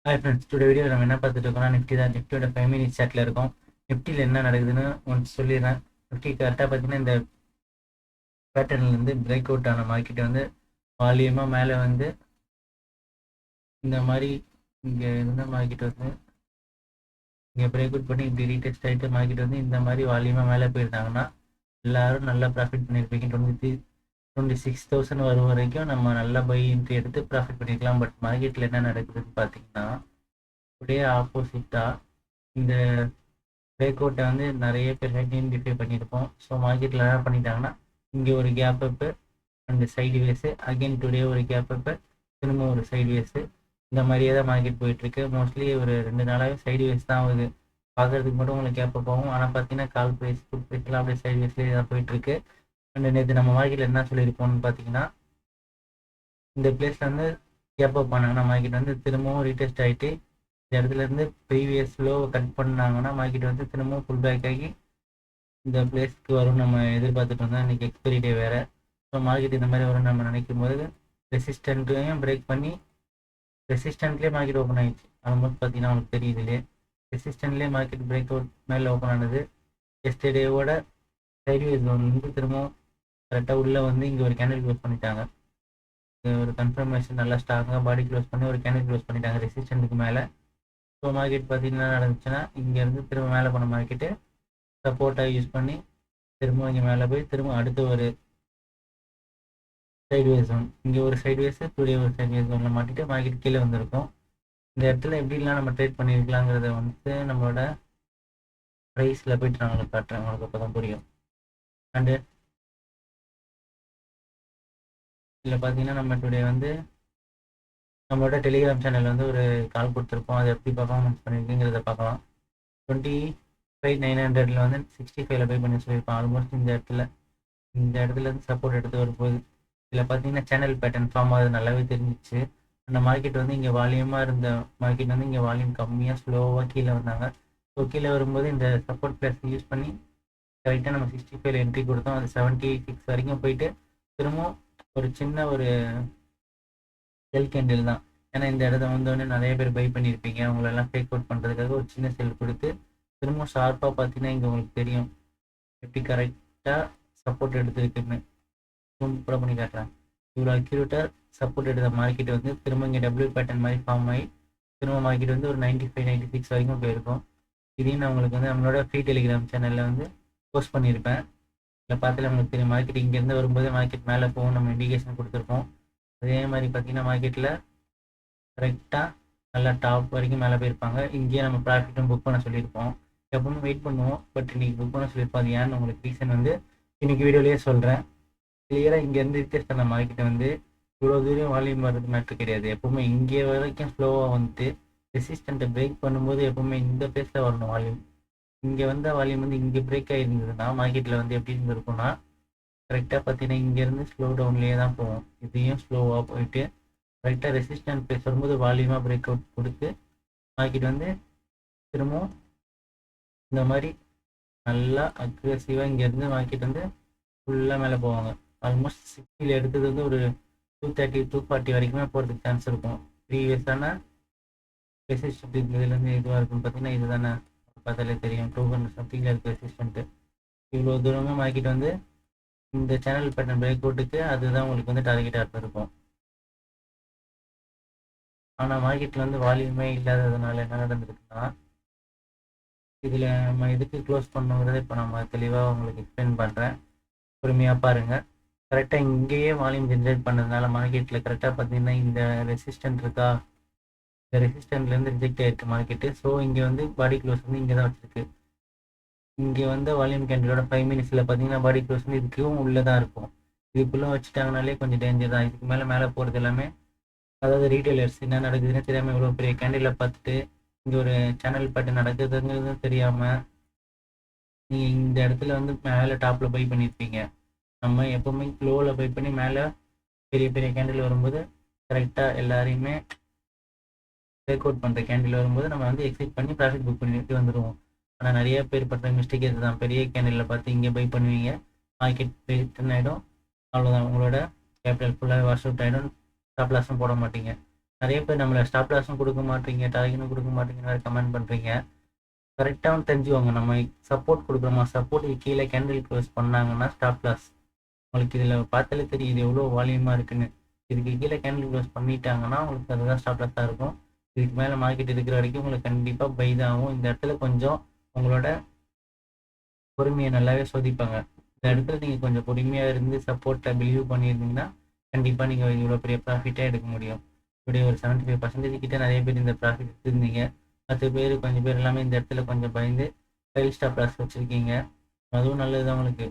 Hi friends, today video நம்ம என்ன பார்த்துட்டு இருக்கோம்னா நிஃப்டி தான். நிஃப்டியோட 5 மினிட்ஸ் சார்ட்டில் இருக்கும். நிஃப்டியில் என்ன நடக்குதுன்னு ஒன்று சொல்லிடுறேன். நிஃப்டி கரெக்டாக பார்த்தீங்கன்னா இந்த பேட்டர்ன்லேருந்து பிரேக் அவுட் ஆன மார்க்கெட் வந்து வால்யூமாக மேலே வந்து இந்த மாதிரி இங்கே இருந்த மார்க்கெட் வந்து இங்கே பிரேக் அவுட் பண்ணி இப்படி ரீடெஸ்ட் ஆகிட்டு மார்க்கெட் வந்து இந்த மாதிரி வால்யூமாக மேலே போயிருந்தாங்கன்னா எல்லாரும் நல்லா ப்ராஃபிட் பண்ணியிருப்பீங்க. 26,000 வரும் வரைக்கும் நம்ம நல்லா பை என்ட்ரி எடுத்து ப்ராஃபிட் பண்ணிக்கலாம். பட் மார்க்கெட்டில் என்ன நடக்குதுன்னு பார்த்தீங்கன்னா அப்படியே ஆப்போசிட்டாக இந்த பிரேக் அவுட்டை வந்து நிறைய பேர் ஐடென்டிஃபை பண்ணியிருப்போம். ஸோ மார்க்கெட்டில் என்ன பண்ணிட்டாங்கன்னா இங்கே ஒரு gap up and sideways, again today ஒரு கேப் அப்பு, திரும்ப ஒரு சைடு வேஸு, இந்த மாதிரியே தான் மார்க்கெட் போயிட்டுருக்கு. மோஸ்ட்லி ஒரு 2 நாளாகவே சைடு வேஸ் தான் ஆகுது. பார்க்குறதுக்கு மட்டும் உங்களுக்கு கேப் அப் ஆகும், ஆனால் பார்த்தீங்கன்னா கால் ப்ரைஸ் ஃபுட் ப்ரைஸ்லாம் அப்படியே சைடு வேஸ்லேயே தான் போயிட்டுருக்கு. அண்ட் நேற்று நம்ம மார்க்கெட்டில் என்ன சொல்லியிருப்போம்னு பார்த்தீங்கன்னா இந்த பிளேஸ்ல வந்து கேப் அப் பண்ணாங்கன்னா மார்க்கெட் வந்து திரும்பவும் ரீடெஸ்ட் ஆகிட்டு இந்த இடத்துல இருந்து ப்ரீவியஸ் லோ கட் பண்ணாங்கன்னா மார்க்கெட் வந்து திரும்பவும் ஃபுல் பேக் ஆகி இந்த பிளேஸ்க்கு வரும் நம்ம எதிர்பார்த்துட்டு இருந்தோம். இன்றைக்கி எக்ஸ்பைரி டே வேறு. ஸோ மார்க்கெட் இந்த மாதிரி வரும் நம்ம நினைக்கும் போது ரெசிஸ்டண்ட்டையும் பிரேக் பண்ணி ரெசிஸ்டண்ட்லேயே மார்க்கெட் ஓப்பன் ஆகிடுச்சு. ஆல்மோஸ்ட் பார்த்தீங்கன்னா உங்களுக்கு தெரியுது இல்லையே, ரெசிஸ்டண்ட்லேயே மார்க்கெட் பிரேக் அவுட் மேலே ஓப்பன் ஆனது. எஸ்டர்டேவோட சைட்வேஸ் வந்து திரும்பவும் கரெக்டாக உள்ளே வந்து இங்கே ஒரு கேண்டில் க்ளோஸ் பண்ணிட்டாங்க. ஒரு கன்ஃபர்மேஷன் நல்லா ஸ்ட்ராங்காக பாடி க்ளோஸ் பண்ணி ஒரு கேண்டில் க்ளோஸ் பண்ணிட்டாங்க ரெசிஸ்டண்ட்டுக்கு மேலே. ஸோ மார்க்கெட் பார்த்தீங்கன்னா நடந்துச்சுன்னா இங்கேருந்து திரும்ப மேலே போன மார்க்கெட்டு சப்போர்ட்டாக யூஸ் பண்ணி திரும்ப இங்கே மேலே போய் திரும்ப அடுத்த ஒரு சைட்வேஸ் ஒன், இங்கே ஒரு சைட்வேஸ், டுடே ஒரு சைட்வேஸ் ஒன்றில் மாட்டிட்டு மார்க்கெட் கீழே வந்திருக்கும். இந்த இடத்துல எப்படிலாம் நம்ம ட்ரேட் பண்ணியிருக்கலாங்கிறத வந்து நம்மளோட ப்ரைஸில் போய்ட்டு நான் உங்களுக்கு காட்டுறேன், உங்களுக்கு அப்போ தான் புரியும். அண்டு இதில் பார்த்தீங்கன்னா நம்ம டுடே வந்து நம்மளோட டெலிகிராம் சேனல் வந்து ஒரு கால் கொடுத்துருப்போம். அது எப்படி பர்ஃபார்மன்ஸ் பண்ணியிருக்குங்கிறத பார்க்கலாம். 25,900 வந்து 65 பை பண்ணி சொல்லியிருப்போம். ஆல்மோஸ்ட் இந்த இடத்துல இருந்து சப்போர்ட் எடுத்து வரும்போது இதில் பார்த்தீங்கன்னா சேனல் பேட்டர்ன் ஃபார்ம் ஆகுது நல்லாவே தெரிஞ்சிச்சு. அந்த மார்க்கெட் வந்து இங்கே வால்யூமாக இருந்த மார்க்கெட் வந்து இங்கே வால்யூம் கம்மியாக ஸ்லோவாக கீழே வந்தாங்க. ஸோ கீழே வரும்போது இந்த சப்போர்ட் பிளஸ் யூஸ் பண்ணி கரெக்டாக நம்ம 65 என்ட்ரி கொடுத்தோம். அது 76 வரைக்கும் போயிட்டு திரும்பவும் ஒரு சின்ன ஒரு செல் கேண்டில் தான். ஏன்னா இந்த இடத்த வந்தோடனே நிறைய பேர் பை பண்ணியிருப்பீங்க. அவங்களெல்லாம் ஃபேக் அவுட் பண்ணுறதுக்காக ஒரு சின்ன செல் கொடுத்து திரும்ப ஷார்ப்பாக பார்த்தீங்கன்னா இங்கே உங்களுக்கு தெரியும் எப்படி கரெக்டாக சப்போர்ட் எடுத்துருக்குன்னு. சூப்பராக பண்ணி காட்டுறேன். இவ்வளோ அக்யூரேட்டாக சப்போர்ட் எடுத்த மார்க்கெட் வந்து திரும்ப இங்கே டபிள்யூ பேட்டர்ன் மாதிரி ஃபார்ம் ஆகி திரும்ப மார்க்கெட் வந்து ஒரு 95, 96 வரைக்கும் போயிருக்கும். இதையும் நான் உங்களுக்கு வந்து நம்மளோட ஃப்ரீ டெலிகிராம் சேனலில் வந்து போஸ்ட் பண்ணியிருப்பேன். இதில் பார்த்தாலே உங்களுக்கு தெரியும் மார்க்கெட் இங்கேருந்து வரும்போது மார்க்கெட் மேலே போகும், நம்ம இண்டிகேஷன் கொடுத்துருப்போம். அதே மாதிரி பார்த்தீங்கன்னா மார்க்கெட்டில் கரெக்டாக நல்லா டாப் வரைக்கும் மேலே போயிருப்பாங்க. இங்கேயே நம்ம ப்ராஃபிட்டும் புக் பண்ண சொல்லியிருப்போம். எப்பவுமே வெயிட் பண்ணுவோம், பட் இன்றைக்கி புக் பண்ண சொல்லியிருப்போம். அது ஏன்னு உங்களுக்கு ரீசன் வந்து இன்றைக்கி வீடியோலேயே சொல்கிறேன். கிளியராக இங்கேருந்து ரிட்டெஸ்ட் பண்ண மார்க்கெட்டை வந்து இவ்வளோ தூரம் வால்யூம் வர்றது மேட்ரு கிடையாது. எப்பவுமே இங்கே வரைக்கும் ஸ்லோவாக வந்துட்டு ரெசிஸ்டண்ட்டை பிரேக் பண்ணும்போது எப்பவுமே இந்த பிளேஸில் வரணும் வால்யூம். இங்கே வந்த வால்யூம் வந்து இங்கே பிரேக் ஆகிருந்ததுன்னா மார்க்கெட்டில் வந்து எப்படி இருந்திருக்கும்னா கரெக்டாக பார்த்தீங்கன்னா இங்கேருந்து ஸ்லோ டவுன்லேயே தான் போகும். இதையும் ஸ்லோவாக போயிட்டு கரெக்டாக ரெசிஸ்டன்ட் பிளேஸ் வரும்போது வால்யூமாக பிரேக் அவுட் கொடுத்து மார்க்கெட் வந்து திரும்பவும் இந்த மாதிரி நல்லா அக்ரெசிவாக இங்கேருந்து மார்க்கெட் வந்து ஃபுல்லாக மேலே போவாங்க. ஆல்மோஸ்ட் 60 எடுத்தது வந்து ஒரு 230, 240 வரைக்குமே போகிறதுக்கு சான்ஸ் இருக்கும். ப்ரீவியஸான ரெசிஸ்டன்ட் இதுலேருந்து இதுவாக இருக்குன்னு பார்த்தீங்கன்னா இது தானே பார்த்தாலே தெரியும். 200 சம்திங்கில் இருக்குது ரெசிஸ்டன்ட்டு. இவ்வளோ தூரமாக மார்க்கெட் வந்து இந்த சேனல் பேட்டர்ன் பிரேக் அவுட்டுக்கு அதுதான் உங்களுக்கு வந்து டார்கெட்டாக இருக்கும். ஆனால் மார்க்கெட்டில் வந்து வால்யூமே இல்லாததுனால என்ன நடந்திருக்குன்னா இதில் நம்ம எதுக்கு க்ளோஸ் பண்ணுங்கிறத இப்போ நம்ம தெளிவாக உங்களுக்கு எக்ஸ்பிளைன் பண்ணுறேன், பொறுமையாக பாருங்கள். கரெக்டாக இங்கேயே வால்யூம் ஜென்ரேட் பண்ணதுனால மார்க்கெட்டில் கரெக்டாக பார்த்தீங்கன்னா இந்த ரெசிஸ்டன்ட் இருக்கா, இந்த ரெசிஸ்டன்ட்லேருந்து ரிஜெக்ட் ஆகிருக்கு மார்க்கெட்டு. ஸோ இங்கே வந்து பாடி க்ளோஸ் வந்து இங்கே தான் வச்சுருக்கு. இங்கே வந்து வால்யூம் கேண்டிலோட 5 மினிட்ஸில் பார்த்தீங்கன்னா பாடி க்ளோஸ் வந்து இதுக்கும் உள்ளே தான் இருக்கும். இதுக்குள்ளே வச்சுட்டாங்கனாலே கொஞ்சம் டேஞ்சர் தான். இதுக்கு மேலே போகிறது எல்லாமே அதாவது ரீட்டைலர்ஸ் என்ன நடக்குதுன்னு தெரியாமல் இவ்வளோ பெரிய கேண்டிலில் பார்த்துட்டு இங்கே ஒரு சேனல் பேட்டர்ன் நடக்குதுங்கிறது தெரியாமல் நீங்கள் இந்த இடத்துல வந்து மேலே டாப்பில் பை பண்ணியிருப்பீங்க. நம்ம எப்போவுமே லோவில் பை பண்ணி மேலே பெரிய பெரிய கேண்டில் வரும்போது கரெக்டாக எல்லாரையுமே டேக் அவுட் பண்ணுற கேண்டில் வரும்போது நம்ம வந்து எக்ஸிட் பண்ணி ப்ராஃபிட் புக் பண்ணிட்டு வந்துடுவோம். ஆனால் நிறைய பேர் பண்ணுற மிஸ்டேக் இதுதான். பெரிய கேண்டிலில் பார்த்து இங்கே பை பண்ணுவீங்க, மார்க்கெட் ரிட்டர்ன் ஆகிடும், அவ்வளோதான். உங்களோட கேபிட்டல் ஃபுல்லாக வாஷ் அவுட் ஆகிடும், ஸ்டாப் லாஸும் போட மாட்டீங்க. நிறைய பேர் நம்மளை ஸ்டாப் லாஸும் கொடுக்க மாட்டீங்க, டார்கெட்டும் கொடுக்க மாட்டீங்கன்னு வேறு கமெண்ட் பண்ணுறீங்க. கரெக்டாக தெரிஞ்சுக்கோங்க, நம்ம சப்போர்ட் கொடுக்குறோமா, சப்போர்ட்டுக்கு கீழே கேண்டில் க்ளோஸ் பண்ணாங்கன்னா ஸ்டாப் லாஸ். உங்களுக்கு இதில் பார்த்தாலே தெரியும் இது எவ்வளோ வால்யூமாக இருக்குன்னு. இதுக்கு கீழே கேண்டில் க்ளோஸ் பண்ணிட்டாங்கன்னா உங்களுக்கு அதுதான் ஸ்டாப் லாஸாக இருக்கும். இதுக்கு மேலே மார்க்கெட் இருக்கிற வரைக்கும் உங்களுக்கு கண்டிப்பாக பை தான் ஆகும். இந்த இடத்துல கொஞ்சம் உங்களோட பொறுமையை நல்லாவே சோதிப்பாங்க. இந்த இடத்துல நீங்கள் கொஞ்சம் பொறுமையாக இருந்து சப்போர்ட்டை பிலீவ் பண்ணியிருந்தீங்கன்னா கண்டிப்பாக நீங்கள் இவ்வளோ பெரிய ப்ராஃபிட்டாக எடுக்க முடியும். இப்படி ஒரு 75% கிட்ட நிறைய பேர் இந்த ப்ராஃபிட் எடுத்திருந்தீங்க. 10 பேர் கொஞ்சம் பேர் எல்லாமே இந்த இடத்துல கொஞ்சம் பயந்து ஃபெயில் ஸ்டாப் லாஸ் வச்சுருக்கீங்க. அதுவும் நல்லது தான். உங்களுக்கு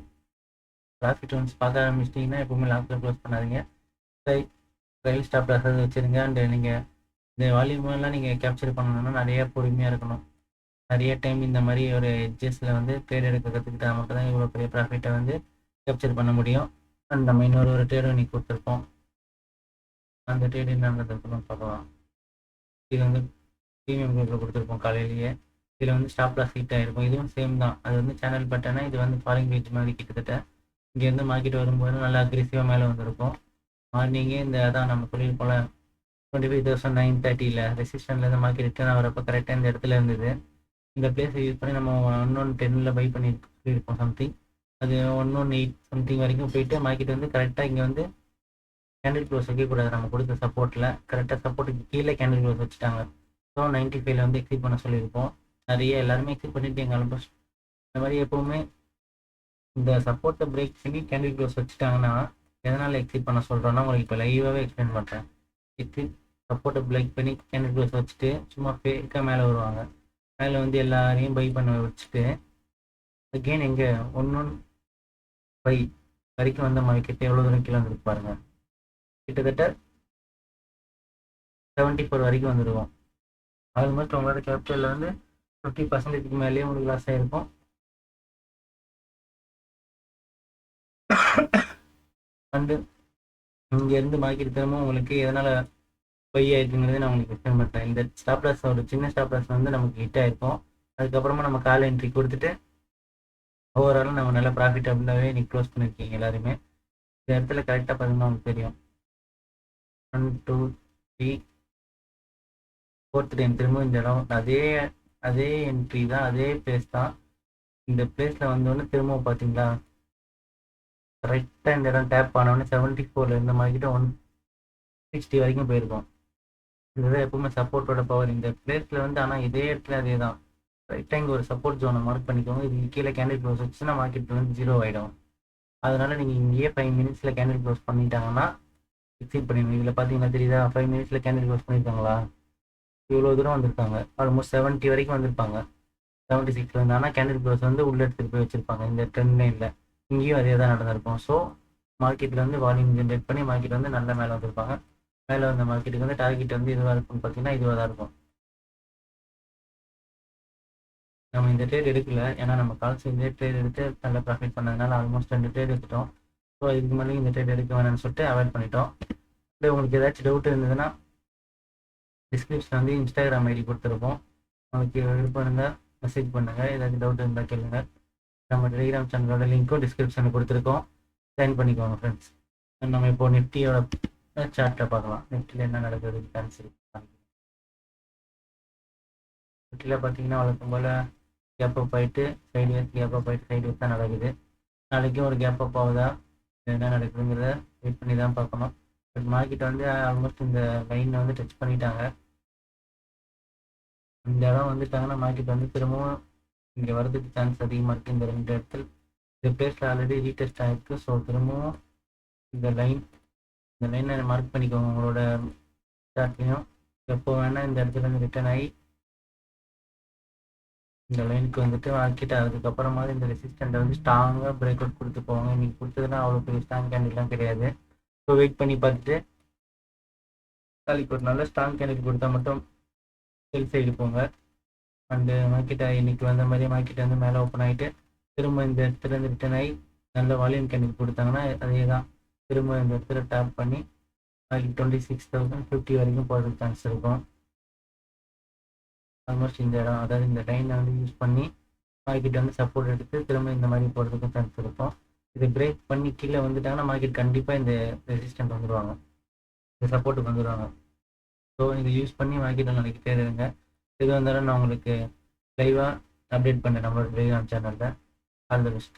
ப்ராஃபிட் ஒன்ஸ் பார்க்க ஆரம்பிச்சிட்டிங்கன்னா எப்பவுமே லாஸ்ட்டில் க்ளோஸ் பண்ணாதீங்க. ஃபெயில் ஸ்டாப் லாஸ் வச்சுருங்க. அண்ட் நீங்கள் இந்த வால்யூமெல்லாம் நீங்கள் கேப்சர் பண்ணணும்னா நிறைய பொறுமையாக இருக்கணும். நிறைய டைம் இந்த மாதிரி ஒரு எட்ஜஸில் வந்து ட்ரேட் எடுக்க கற்றுக்கிட்டா மட்டும் தான் இவ்வளோ பெரிய ப்ராஃபிட்டை வந்து கேப்சர் பண்ண முடியும். அண்ட் நம்ம இன்னொரு ட்ரேடும் இன்னைக்கு கொடுத்துருப்போம். அந்த ட்ரேட் என்னன்றது பார்க்கலாம். இது வந்து ப்ரீமியம் குரூப்பில் கொடுத்துருப்போம் காலையிலேயே. இதில் வந்து ஸ்டாப் லாஸ் ஹிட் ஆகிருக்கும். இதுவும் சேம் தான். அது வந்து சேனல் பட்டனா இது வந்து ஃபாரின் பேஜ் மாதிரி கிட்டத்தட்ட. இங்கேருந்து மார்க்கெட் வரும்போது நல்லா அக்ரெசிவாக மேலே வந்திருக்கும். மார்னிங்கே இந்த அதான் நம்ம சொல்லியிருப்போம்ல 25,930 ரெசிஸ்டன்ட்லேருந்து மார்க்கெட் ரிட்டர்ன் ஆகிறப்ப கரெக்டாக இந்த இடத்துல இருந்தது. இந்த பிளேஸை யூஸ் பண்ணி நம்ம 1110 பை பண்ணி சொல்லியிருப்போம் சம்திங். அது 1108 சம்திங் வரைக்கும் போயிட்டு மார்க்கெட் வந்து கரெக்டாக இங்கே வந்து கேண்டில் க்ளோஸ் வைக்கக்கூடாது. நம்ம கொடுத்த சப்போர்ட்டில் கரெக்டாக சப்போர்ட்டுக்கு கீழே கேண்டில் க்ளோஸ் வச்சுட்டாங்க. ஸோ 95 வந்து எக்ஸிட் பண்ண சொல்லியிருப்போம். நிறைய எல்லாருமே எக்ஸிட் பண்ணிட்டீங்க ஆல்மோஸ்ட். இந்த மாதிரி எப்போவுமே இந்த சப்போர்ட்டை பிரேக் பண்ணி கேண்டில் க்ளோஸ் வச்சுட்டாங்கன்னா எதனால் எக்ஸிட் பண்ண சொல்கிறோன்னா உங்களுக்கு இப்போ லைவாகவே எக்ஸ்பிளைன் பண்ணுறேன். எக்ஸிட் சப்போர்ட்டை பிரேக் பண்ணி கேண்டில் க்ளோஸ் வச்சுட்டு சும்மா ஃபேக்காக மேலே வருவாங்க. மேலே வந்து எல்லாரையும் பை பண்ண வச்சுட்டு அகெயின் எங்கே 115 வரைக்கும் வந்த மார்க்கெட் எவ்வளோ தூரம் கீழே வந்துருக்கு பாருங்கள். கிட்டத்தட்ட 74 வரைக்கும் வந்துடுவோம். ஆல்மோஸ்ட் உங்களோட கேபிட்டலில் வந்து 50% மேலேயே உங்களுக்கு லாஸ் ஆகிருக்கும். அண்டு இங்கேருந்து மார்க்கெட் திரும்ப உங்களுக்கு எதனால் பை ஆயிருக்குங்கிறது நான் உங்களுக்கு எக்ஸ்பிளைன் பண்ணுறேன். இந்த ஸ்டாப் லாஸ் ஒரு சின்ன ஸ்டாப் லாஸ் வந்து நமக்கு ஹிட் ஆகிருக்கும். அதுக்கப்புறமா நம்ம கால் என்ட்ரி கொடுத்துட்டு ஓவராலும் நம்ம நல்ல ப்ராஃபிட் அப்படின்னாவே நீங்கள் க்ளோஸ் பண்ணியிருக்கீங்க எல்லாருமே. இந்த இடத்துல கரெக்டாக பார்த்தீங்கன்னா உங்களுக்கு தெரியும் 1 2 3 4th டைம் திரும்ப இந்த இடம் அதே என்ட்ரி தான், அதே பிளேஸ் தான். இந்த பிளேஸில் வந்தோடனே திரும்பவும் பார்த்தீங்களா கரெக்டாக இந்த இடம் டேப் ஆனோடனே 74 இருந்த மார்க்கெட்டு 160 வரைக்கும் போயிருக்கோம். இதுதான் எப்பவுமே சப்போர்ட்டோட பவர் இந்த பிளேஸில் வந்து. ஆனால் இதே இடத்துல அதே தான் கரெக்டாக இங்கே ஒரு சப்போர்ட் ஜோனை மார்க் பண்ணிக்கோங்க. இது கீழே கேண்டில் க்ளோஸ் வச்சுன்னா மார்க்கெட் வந்து 0 ஆகிடும். அதனால நீங்கள் இங்கேயே 5 மினிட்ஸில் கேண்டில் க்ளோஸ் பண்ணிட்டாங்கன்னா எக்ஸிட் பண்ணிடுங்க. இதில் பார்த்தீங்கன்னா தெரியுதா 5 மினிட்ஸில் கேண்டில் க்ளோஸ் பண்ணியிருக்காங்களா? இவ்வளோ தூரம் வந்திருக்காங்க. ஆல்மோஸ்ட் 70 வரைக்கும் வந்திருப்பாங்க. 76 வந்து. ஆனால் கேண்டில் க்ளோஸ் வந்து உள்ள எடுத்துகிட்டு போய் வச்சுருப்பாங்க இந்த ட்ரெண்ட் லைனில். இங்கேயும் அதே தான் நடந்திருக்கும். ஸோ மார்க்கெட்டில் வந்து வால்யூம் ஜென்ரேட் பண்ணி மார்க்கெட் வந்து நல்ல மேலே வந்திருப்பாங்க. மேலே வந்த மார்க்கெட்டுக்கு வந்து டார்கெட் வந்து இதுவாக இருக்கும்னு பார்த்தீங்கன்னா இதுவாக தான் இருக்கும். நம்ம இந்த ட்ரேட் எடுக்கல, ஏன்னா நம்ம கால்ஸ் இந்த ட்ரேட் எடுத்து நல்ல ப்ராஃபிட் பண்ணதுனால ஆல்மோஸ்ட் 2 ட்ரேட் எடுத்துட்டோம். ஸோ இதுக்கு மேலே இந்த ட்ரேட் எடுக்க வேணாம்னு சொல்லிட்டு அவாய்ட் பண்ணிட்டோம். அப்படியே உங்களுக்கு ஏதாச்சும் டவுட் இருந்ததுன்னா டிஸ்கிரிப்ஷன் வந்து இன்ஸ்டாகிராம் ஐடி கொடுத்துருப்போம். உங்களுக்கு விருப்பம் இருந்தால் மெசேஜ் பண்ணுங்கள். ஏதாச்சும் டவுட் இருந்தால் கேளுங்க. நம்ம டெலிகிராம் சேனலோட லிங்க்கும் டிஸ்கிரிப்ஷனில் கொடுத்துருக்கோம். ஜாயின் பண்ணிக்கோங்க ஃப்ரெண்ட்ஸ். நம்ம இப்போ நிஃப்டியோட சார்ட்டை பார்க்கலாம். நிஃப்டியில் என்ன நடக்குது கேன்சல். நிஃப்டியில் பார்த்தீங்கன்னா வழக்கம் போல் கேப் அப் ஆகிட்டு சைடு தான் நடக்குது. நாளைக்கும் ஒரு கேப் அப் ஆகுதா என்ன நடக்குதுங்கிறத வெயிட் பண்ணி தான் பார்க்கணும். பட் மார்க்கெட் வந்து ஆல்மோஸ்ட் இந்த லைனை வந்து டச் பண்ணிட்டாங்க. இந்த இடம் வந்துட்டாங்கன்னா மார்க்கெட் வந்து திரும்பவும் இங்கே வரதுக்கு சான்ஸ் அதிகமாக இருக்குது. இந்த 2 இடத்துல இந்த பிளேஸில் ஆல்ரெடி ரீடெஸ்ட் ஆகிருக்கு. ஸோ திரும்பவும் இந்த லைனை மார்க் பண்ணிக்கோங்க உங்களோட சார்ட்லையும். எப்போ வேணால் இந்த இடத்துல இருந்து ரிட்டர்ன் ஆகி இந்த லைனுக்கு வந்துட்டு மார்க்கெட் அதுக்கப்புறமா இந்த ரெசிஸ்டண்ட்டை வந்து ஸ்ட்ராங்காக பிரேக் அவுட் கொடுத்து போவாங்க. இன்றைக்கி கொடுத்ததுன்னா அவ்வளோ பெரிய ஸ்ட்ராங் கேண்டில்லாம் கிடையாது. ஸோ வெயிட் பண்ணி பார்த்துட்டு நாளைக்கு ஒரு நல்ல ஸ்ட்ராங் கேண்டில் கொடுத்தா மட்டும் செல் சைடு போங்க. அண்டு மார்க்கெட்டை இன்றைக்கி வந்த மாதிரியே மார்க்கெட் வந்து மேலே ஓப்பன் ஆகிட்டு திரும்ப இந்த இடத்துலேருந்து ரிட்டர்ன் ஆகி நல்ல வால்யூம் கேண்டில் கொடுத்தாங்கன்னா அதே தான் திரும்ப இந்த இடத்துல டேப் பண்ணி மார்க்கெட் 26,050 வரைக்கும் போகிறதுக்கு சான்ஸ் இருக்கும். ஆல்மோஸ்ட் இந்த இடம், அதாவது இந்த லைனை வந்து யூஸ் பண்ணி மார்க்கெட் வந்து சப்போர்ட் எடுத்து திரும்ப இந்த மாதிரி போகிறதுக்கும் சான்ஸ் இருக்கும். இதை பிரேக் பண்ணி கீழே வந்துட்டாங்கன்னா மார்க்கெட் கண்டிப்பாக இந்த ரெசிஸ்டன்ட் வந்துடுவாங்க, இந்த சப்போர்ட்டுக்கு வந்துடுவாங்க. ஸோ ஸோ இதை யூஸ் பண்ணி மார்க்கெட்டில் நடக்கிட்டே இருங்க. எது வந்தாலும் நான் உங்களுக்கு லைவாக அப்டேட் பண்ணேன் நம்மளோட டெலிகிராம் சேனலில். All the best.